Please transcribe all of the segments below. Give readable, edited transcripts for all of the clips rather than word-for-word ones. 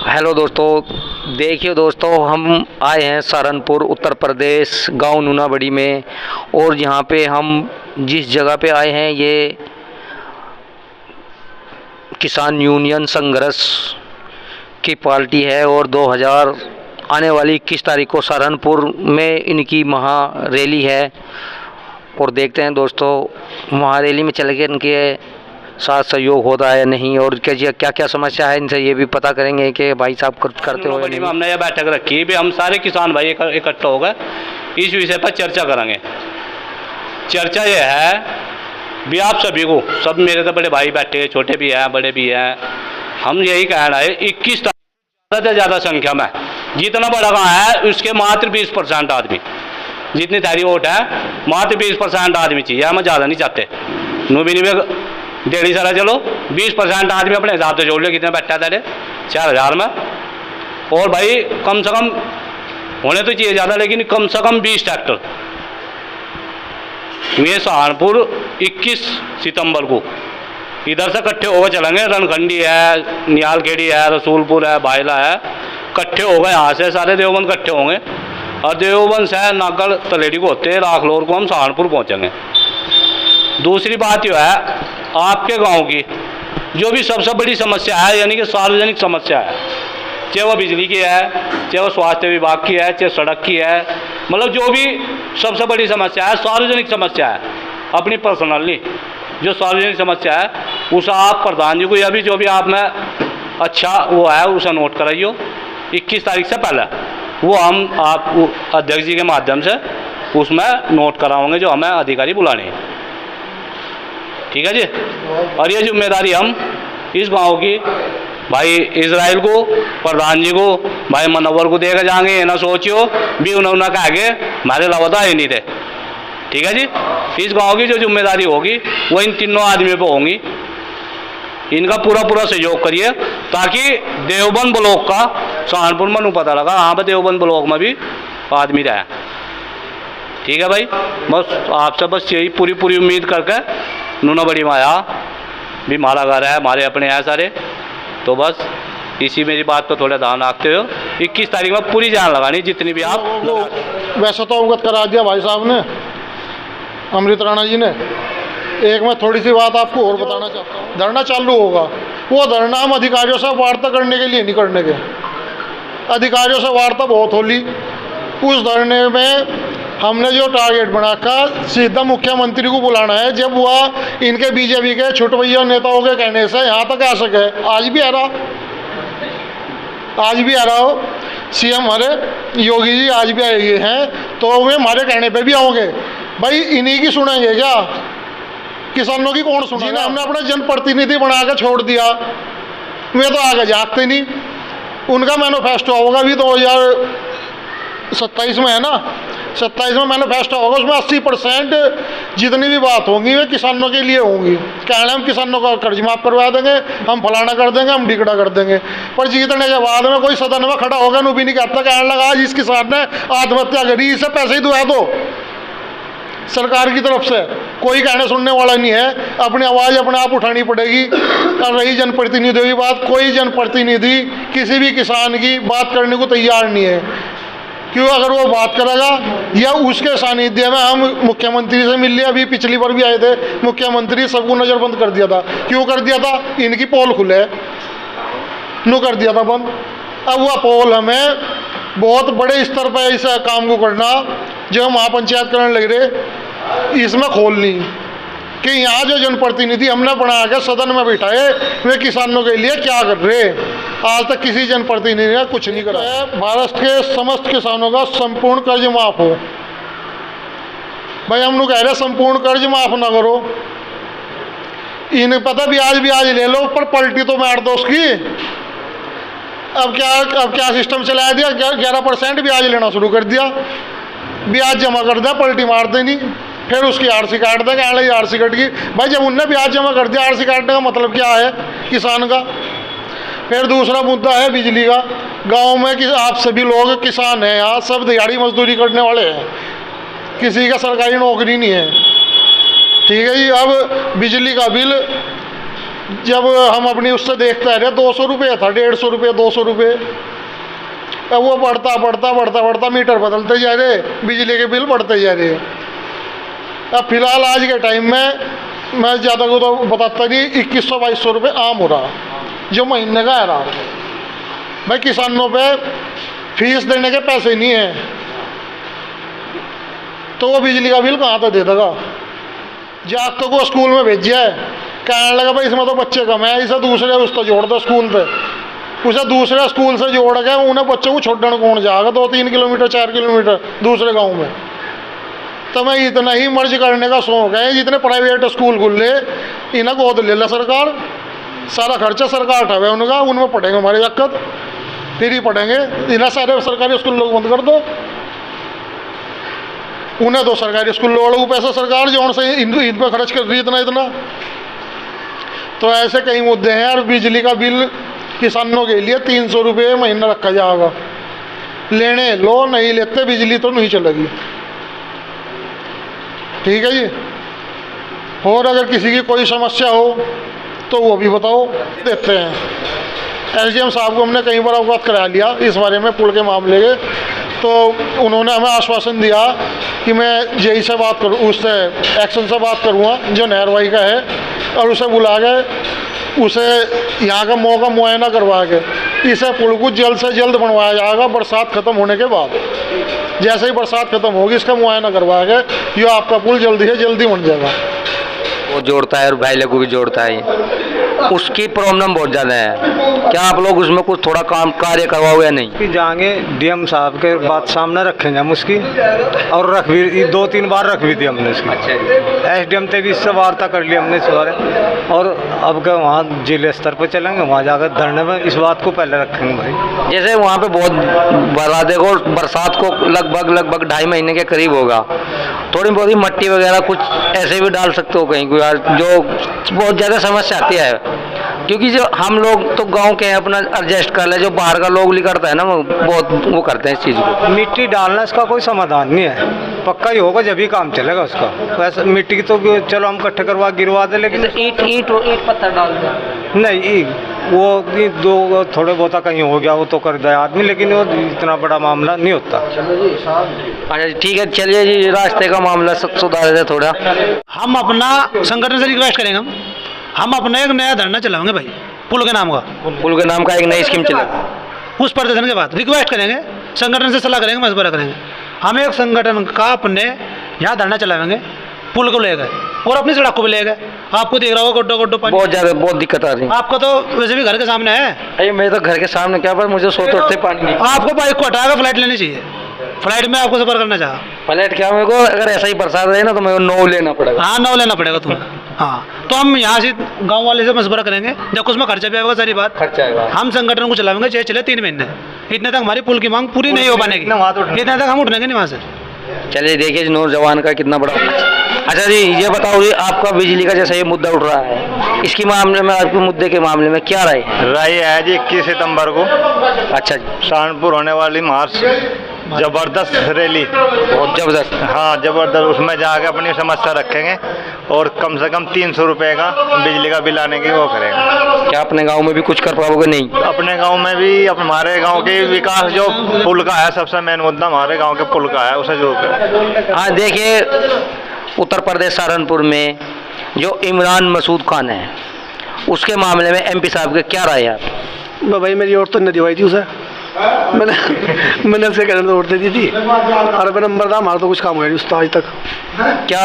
Hello दोस्तों, देखिए दोस्तों, हम आए हैं सहारनपुर उत्तर प्रदेश गांव नूनाबड़ी में। और यहाँ पे हम जिस जगह पे आए हैं ये किसान यूनियन संघर्ष की पार्टी है। और 2000 आने वाली 21 तारीख को सहारनपुर में इनकी महा रैली है। और देखते हैं दोस्तों महा रैली में चल के इनके साथ सहयोग होता है या नहीं, और क्या क्या समस्या है इनसे ये भी पता करेंगे कि भाई साहब करते हो या नहीं। हमने यह बैठक रखी भी हम सारे किसान भाई इकट्ठा हो गए इस विषय पर चर्चा करेंगे। चर्चा ये है भी आप सभी को, सब मेरे तो बड़े भाई बैठे हैं, छोटे भी हैं बड़े भी हैं, हम यही कहना है 21 ज़्यादा से ज़्यादा संख्या में, जितना बड़ा गाँव है उसके मात्र 20% आदमी, जितनी सारी वोट है मात्र 20% आदमी चाहिए, हम ज़्यादा नहीं चाहते। नूबिनी में 1.5 सारा चलो 20% आदमी अपने हिसाब से जोड़ लो, कितने बैठा था 4000 में। और भाई कम से कम होने तो चाहिए ज़्यादा, लेकिन कम से कम 20 ट्रैक्टर। ये सहारनपुर 21 सितंबर को इधर से इकट्ठे होकर चलेंगे। रणखंडी है, नियालखेड़ी है, रसूलपुर है, बायला है, इकट्ठे हो गए यहाँ से सारे देवबंद इकट्ठे होंगे। और देवबंद से नागल तलेडी को होते हैं राखलोर को हम सहारनपुर पहुँचेंगे। दूसरी बात यह है आपके गांव की जो भी सबसे बड़ी समस्या है, यानी कि सार्वजनिक समस्या है, चाहे वो बिजली की है, चाहे वो स्वास्थ्य विभाग की है, चाहे सड़क की है, मतलब जो भी सबसे बड़ी समस्या है सार्वजनिक समस्या है, अपनी पर्सनली जो सार्वजनिक समस्या है उसे आप प्रधान जी को या भी जो भी आप में अच्छा वो है उसे नोट कराइयो 21 तारीख से पहले। वो हम आप अध्यक्ष जी के माध्यम से उसमें नोट कराओगे जो हमें अधिकारी बुलाने हैं, ठीक है जी। और ये जिम्मेदारी हम इस गांव की भाई इजराइल को, प्रधान जी को, भाई मनोवर को देकर जाएंगे। ना सोचियो भी उन्होंने कहा कि हमारे लावता ही नहीं थे, ठीक है जी। इस गांव की जो जिम्मेदारी होगी वो इन तीनों आदमियों पे होंगी। इनका पूरा सहयोग करिए ताकि देवबंद ब्लॉक का सहारनपुर में पता लगा हाँ पर देवबंद ब्लॉक में भी आदमी रहा, ठीक है भाई। बस आपसे बस यही पूरी उम्मीद करके नूनाबड़ी में आया भी हमारा घर है, हमारे अपने हैं सारे, तो बस इसी मेरी बात पर थोड़ा ध्यान रखते हो। 21 तारीख में पूरी जान लगानी जितनी भी आप। वैसे तो अवगत करा दिया भाई साहब ने, अमृत राणा जी ने। एक मैं थोड़ी सी बात आपको और बताना चाहता हूँ। धरना चालू होगा, वो धरना हम अधिकारियों से वार्ता करने के लिए नहीं करने के। अधिकारियों से वार्ता बहुत होली। उस धरने में हमने जो टारगेट बनाकर सीधा मुख्यमंत्री को बुलाना है, जब वह इनके बीजेपी के छुटभैया नेताओं के कहने से यहाँ तक आ सके। आज भी आ रहा हो सीएम हमारे योगी जी आज भी आए हुए हैं, तो वे हमारे कहने पे भी आओगे। भाई इन्हीं की सुनेंगे क्या? किसानों की कौन सुनेगा? जिन्हें हमने अपना जनप्रतिनिधि बना कर छोड़ दिया वे तो आगे जागते नहीं। उनका मैनिफेस्टो होगा भी 2027 में है ना, 27 में मैनिफेस्टो होगा, उसमें 80% जितनी भी बात होंगी वे किसानों के लिए होंगी। कहना हम किसानों का कर्ज माफ करवा देंगे, हम फलाना कर देंगे, हम ढिकड़ा कर देंगे। पर जीतने के बाद में कोई सदन में खड़ा होगा नु भी नहीं कहता, कहने लगा आज इस किसान ने आत्महत्या करी, इसे पैसे ही दुआ दो सरकार की तरफ से। कोई कहने सुनने वाला नहीं है, अपनी आवाज़ अपने आप उठानी पड़ेगी। और रही जनप्रतिनिधियों की बात, कोई जनप्रतिनिधि किसी भी किसान की बात करने को तैयार नहीं है। क्यों? अगर वो बात करेगा या उसके सानिध्य में हम मुख्यमंत्री से मिल लिए, अभी पिछली बार भी आए थे मुख्यमंत्री, सबको नज़रबंद कर दिया था। क्यों कर दिया था? इनकी पोल खुले नु कर दिया था बंद। अब वह पोल हमें बहुत बड़े स्तर पर इस काम को करना जो हम महापंचायत करने लग रहे, इसमें खोलनी कि यहाँ जो जनप्रतिनिधि हमने बना के सदन में बिठाए वे किसानों के लिए क्या कर रहे। आज तक किसी जनप्रतिनिधि ने कुछ नहीं करा है। भारत के समस्त किसानों का संपूर्ण कर्ज माफ हो। भाई हम लोग कह रहे संपूर्ण कर्ज माफ ना करो, इन्हें पता ब्याज ले लो पर पलटी तो मार दो उसकी। अब क्या सिस्टम चलाया दिया, 11% ब्याज लेना शुरू कर दिया, ब्याज जमा कर दिया, पलटी मार देनी, फिर उसकी आरसी काट देंगे। कहने आरसी कट गई। भाई जब उनने ब्याज जमा कर दिया, आरसी काटने का मतलब क्या है किसान का? फिर दूसरा मुद्दा है बिजली का। गांव में कि आप सभी लोग किसान हैं, यहाँ सब दिहाड़ी मजदूरी करने वाले हैं, किसी का सरकारी नौकरी नहीं है, ठीक है जी। अब बिजली का बिल जब हम अपनी उससे देखते रहे 200 रुपये था, 150 रुपये, 200 रुपये, अब वो बढ़ता बढ़ता बढ़ता बढ़ता मीटर बदलते जा रहे, बिजली के बिल बढ़ते जा रहे। अब फिलहाल आज के टाइम में मैं ज़्यादा को तो बताता नहीं, 2100-2200 रुपये आम हो रहा जो महीने का है रहा। भाई किसानों पे फीस देने के पैसे नहीं हैं, तो वो बिजली का बिल कहाँ तक दे देगा। जाग को स्कूल में भेजिया है, कहने लगा भाई इसमें तो बच्चे कम है, इसे दूसरे उसको जोड़ दो स्कूल पे, उसे दूसरे स्कूल से जोड़ के उन्हें बच्चों को छोड़ने कौन जाएगा 2-3 किलोमीटर 4 किलोमीटर दूसरे गांव में। तो मैं इतना ही मर्ज करने का शौक है, जितने प्राइवेट स्कूल खुले इन्हें गोद ले ला सरकार, सारा खर्चा सरकार उठावे उनका, उनमें पढ़ेंगे हमारे दिक्कत, फिर ही पढ़ेंगे। इन्हें सारे सरकारी स्कूल लोग बंद कर दो, उन्हें दो सरकारी स्कूल वालों को पैसा सरकार जो से इन पर खर्च कर रही इतना। तो ऐसे कई मुद्दे हैं। और बिजली का बिल किसानों के लिए 300 रुपये महीना रखा जाएगा, लेने लो, नहीं लेते बिजली तो नहीं चलेगी। ठीक है जी। और अगर किसी की कोई समस्या हो तो वो भी बताओ, देते हैं। एसडीएम साहब को हमने कई बार अवगत करा लिया इस बारे में पुल के मामले के, तो उन्होंने हमें आश्वासन दिया कि मैं जेई से बात करूँ, उससे एक्शन से बात करूँगा जो नहरवाही का है, और उसे बुला के उसे यहाँ का मौका मुआयना करवा के इसे पुल को जल्द से जल्द बनवाया जाएगा। बरसात ख़त्म होने के बाद, जैसे ही बरसात ख़त्म होगी इसका मुआयना करवा के ये आपका पुल जल्दी से जल्दी बन जाएगा। वो जोड़ता है और भाई लोगों को भी जोड़ता है, उसकी प्रॉब्लम बहुत ज़्यादा है। क्या आप लोग उसमें कुछ थोड़ा काम कार्य करवाओ या नहीं? कि जाएंगे डीएम साहब के बात सामने रखेंगे हम उसकी, और रख भी 2-3 बार रख भी दी हमने उसकी। एसडीएम से भी इससे वार्ता कर ली हमने इस बारे, और अब क्या वहाँ जिले स्तर पर चलेंगे, वहाँ जाकर धरने में इस बात को पहले रखेंगे भाई। जैसे वहाँ पे बहुत बड़ा देखो, बरसात को लगभग 2.5 महीने के करीब होगा, थोड़ी बहुत ही मट्टी वगैरह कुछ ऐसे भी डाल सकते हो कहीं को यार, जो बहुत ज़्यादा समस्या आती है। क्योंकि जो हम लोग तो गांव के हैं, अपना एडजस्ट कर ले, जो बाहर का लोग निकलता है ना वो बहुत वो करते हैं इस चीज़ को। मिट्टी डालना इसका कोई समाधान नहीं है, पक्का ही होगा जब ही काम चलेगा उसका। वैसे मिट्टी की तो चलो हम इकट्ठे करवा गिरवा दे, लेकिन ईट पत्थर डाल दे नहीं, वो दो थोड़े बहुत कहीं हो गया वो तो कर दे आदमी, लेकिन वो इतना बड़ा मामला नहीं होता। अच्छा ठीक है, चलिए जी, रास्ते का मामला सुधार दे थोड़ा। हम अपना संगठन से रिक्वेस्ट करेंगे, हम अपना एक नया धरना चलाएंगे भाई, पुल के नाम का। पुल के नाम का एक नई स्कीम चलेगा, उस प्रदर्शन के बाद रिक्वेस्ट करेंगे, संगठन से सलाह करेंगे, मशवरा करेंगे। हम एक संगठन का अपने यहाँ धरना चलाएंगे, पुल को ले गए और अपनी सड़क को भी ले गए। आपको देख रहा होगा गड्ढो पानी, बहुत दिक्कत आ रही है। आपका तो वैसे भी घर के सामने है। अरे मेरे तो घर के सामने क्या, पर मुझे सोते उठते पानी नहीं। आपको बाइक को हटाकर फ्लाइट लेनी चाहिए, फ्लाइट में आपको सफर करना चाहा। फ्लाइट क्या, मेरे को अगर ऐसा ही बरसात रहे ना तो मेरे को 9 लेना पड़ेगा। हाँ 9 लेना पड़ेगा तुम्हें। हाँ तो हम यहाँ से गांव वाले से मशवरा करेंगे, जब उसमें खर्चा भी आएगा, सारी बात खर्चा आएगा। हम संगठन को चलाएंगे, चाहे चले 3 महीने, इतने तक हमारी पुल की मांग पूरी नहीं हो पाएगी, इतने तक हम उठने नहीं वहाँ से। चलिए देखिए नौजवान का कितना बड़ा। अच्छा जी ये बताओ, ये आपका बिजली का जैसे ये मुद्दा उठ रहा है, इसके मामले में, आपके मुद्दे के मामले में क्या राय है? राय है जी 21 सितंबर को अच्छा जी, सहारनपुर होने वाली मार्च जबरदस्त रैली, बहुत जबरदस्त। हाँ जबरदस्त, उसमें जाकर अपनी समस्या रखेंगे और कम से कम 300 रुपये का बिजली का बिल आने की वो करेंगे। क्या अपने गांव में भी कुछ कर पाओगे? नहीं, अपने गांव में भी हमारे गांव के विकास, जो पुल का है सबसे मेन मुद्दा हमारे गांव के पुल का है, उसे जरूर करें। हाँ देखिए, उत्तर प्रदेश सहारनपुर में जो इमरान मसूद खान है, उसके मामले में एमपी साहब के क्या राय है? भाई मेरी वोट तो नहीं दिवाई थी उसे, मैंने उसके कहने तो वोट दे दी थी, और मेरा नंबर था, हमारा तो कुछ काम हुआ नहीं उसका आज तक। क्या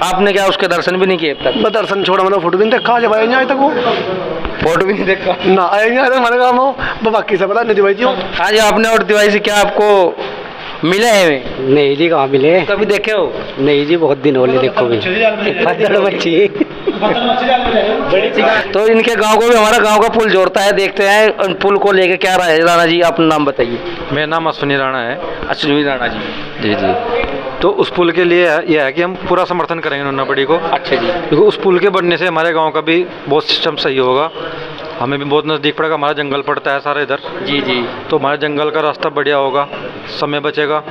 आपने क्या उसके दर्शन भी नहीं किए अब तक? मैं दर्शन छोड़ा, मैंने फोटो भी नहीं देखा, जब आएंगे आज तक वो फोटो भी नहीं देखा ना, आएंगे आज तक हमारे काम हो, बाकी से पता नहीं दिवाई थी। आज आपने वोट दिवाई से क्या आपको मिले हैं? नहीं जी, कहाँ मिले? कभी देखे हो? नहीं जी, बहुत दिन हो गए देखो भी। तो इनके गांव को भी हमारा गांव का पुल जोड़ता है, देखते हैं पुल को लेके क्या राय है। राणा जी अपना नाम बताइए। मेरा नाम अश्विनी राणा है। अश्विनी राणा जी, जी जी। तो उस पुल के लिए यह है कि हम पूरा समर्थन करेंगे नन्नापड़ी को। अच्छा जी। क्योंकि उस पुल के बनने से हमारे गांव का भी बहुत सिस्टम सही होगा, हमें भी बहुत नज़दीक पड़ेगा, हमारा जंगल पड़ता है सारा इधर। जी जी। तो हमारे जंगल का रास्ता बढ़िया होगा, समय बचेगा,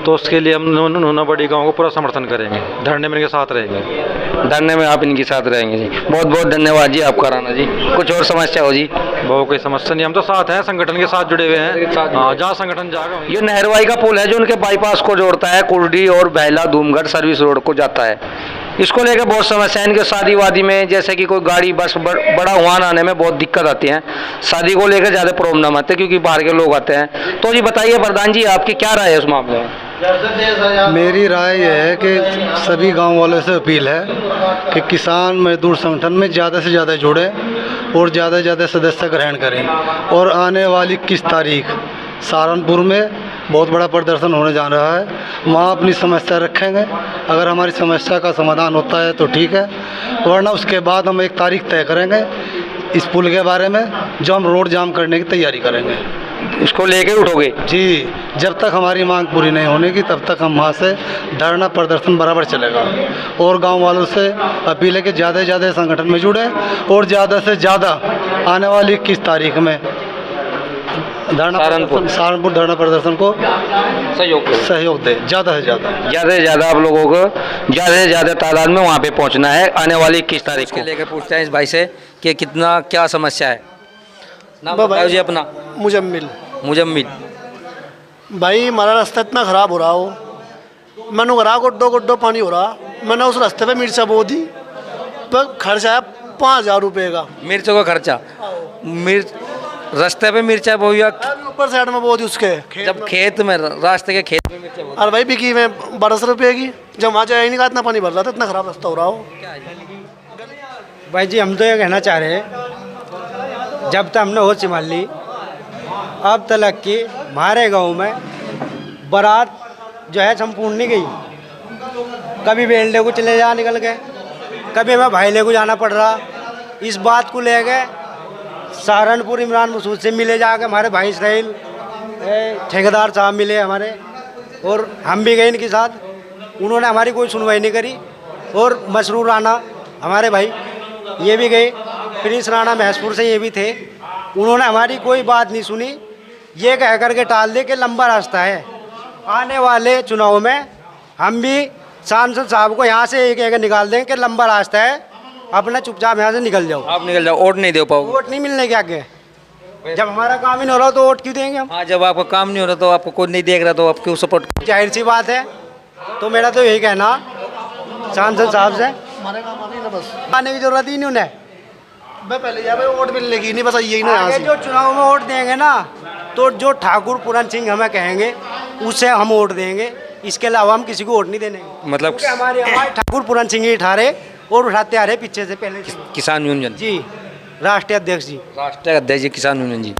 तो उसके लिए हम नूना बड़ी गांव को पूरा समर्थन करेंगे, धरने में इनके साथ रहेंगे। धरने में आप इनके साथ रहेंगे जी। बहुत बहुत धन्यवाद जी आपका राणा जी। कुछ और समस्या हो जी? बहुत कोई समस्या नहीं, हम तो साथ हैं, संगठन के साथ जुड़े हुए हैं। हाँ, जहाँ संगठन जाएगा। ये नहरवाई का पुल है जो उनके बाईपास को जोड़ता है, कुर्डी और बहला धूमगढ़ सर्विस रोड को जाता है। इसको लेकर बहुत समस्या है इनके शादी वादी में, जैसे कि कोई गाड़ी बस बड़ा वाहन आने में बहुत दिक्कत आती है। शादी को लेकर ज़्यादा प्रॉब्लम आते हैं क्योंकि बाहर के लोग आते हैं। तो जी बताइए प्रधान जी, आपकी क्या राय है उस मामले में? मेरी राय यह है कि सभी गांव वालों से अपील है कि किसान मजदूर संगठन में ज़्यादा से ज़्यादा जुड़ें और ज़्यादा से ज़्यादा सदस्य ग्रहण करें। और आने वाली 21 तारीख सहारनपुर में बहुत बड़ा प्रदर्शन होने जा रहा है, वहाँ अपनी समस्या रखेंगे। अगर हमारी समस्या का समाधान होता है तो ठीक है, वरना उसके बाद हम एक तारीख तय करेंगे इस पुल के बारे में, जो हम रोड जाम करने की तैयारी करेंगे। इसको लेकर उठोगे? जी, जब तक हमारी मांग पूरी नहीं होने की तब तक हम वहाँ से धरना प्रदर्शन बराबर चलेगा। और गांव वालों से अपील है कि ज़्यादा से ज़्यादा संगठन में जुड़ें और ज़्यादा से ज़्यादा आने वाली 21 तारीख में सहारनपुर धरना प्रदर्शन को सहयोग दे, ज़्यादा से ज़्यादा आप लोगों को ज़्यादा से ज़्यादा तादाद में वहाँ पे पहुँचना है आने वाली 21 तारीख को। लेकर पूछते हैं इस भाई से कि कितना क्या समस्या है। नाम बताओ जी अपना। मुजम्मिल। भाई हमारा रास्ता इतना ख़राब हो रहा हो, मैंने करा गुड्डो पानी हो रहा, मैंने उस रास्ते पे मिर्चा बो दी, पर खर्चा है 5000 रुपये का। मिर्चों का खर्चा? रास्ते पे मिर्चा बो या ऊपर साइड में बो दी उसके जब खेत में, रास्ते के खेत में मिर्चा बो? अरे भाई बिकी में 1200 रुपये की, जब वहाँ जाए नहीं का इतना पानी भर रहा था, इतना ख़राब रास्ता हो रहा हो। भाई जी हम तो ये कहना चाह रहे हैं, जब तक हमने होश संभाल ली अब तक कि हमारे गांव में बारात जो है संपूर्ण नहीं गई। कभी बेलने को चले जा निकल गए, कभी हमें भाईले को जाना पड़ रहा। इस बात को ले गए सहारनपुर इमरान मसूद से मिले जाकर, हमारे भाई इसराइल ठेकेदार साहब मिले हमारे, और हम भी गए इनके साथ। उन्होंने हमारी कोई सुनवाई नहीं करी। और मसरूर राणा हमारे भाई ये भी गए, प्रिंस राणा महसपुर से ये भी थे, उन्होंने हमारी कोई बात नहीं सुनी। ये कह करके टाल दे कि लंबा रास्ता है, आने वाले चुनाव में हम भी सांसद साहब को यहाँ से एक निकाल देंगे कि लंबा रास्ता है, अपना चुपचाप यहाँ से निकल जाओ। आप निकल जाओ, वोट नहीं दे पाओगे? वोट नहीं मिलने के आगे, जब हमारा काम ही नहीं हो रहा तो वोट क्यों देंगे हम? हाँ, जब आपका काम नहीं हो रहा तो आपको कोई नहीं देख रहा तो आप क्यों सपोर्ट? जाहिर सी बात है। तो मेरा तो यही कहना सांसद साहब से, आने की जरूरत ही नहीं उन्हें। मैं पहले जा भाई वोट मिलने की नहीं, बस यही ना। आगे जो चुनाव में वोट देंगे ना, तो जो ठाकुर पूरन सिंह हमें कहेंगे उससे हम वोट देंगे, इसके अलावा हम किसी को वोट नहीं देने। मतलब हमारे ठाकुर पूरन सिंह ही उठा रहे और उठाते आ रहे पीछे से पहले। किसान यूनियन जी, राष्ट्रीय अध्यक्ष जी। राष्ट्रीय अध्यक्ष जी किसान यूनियन जी।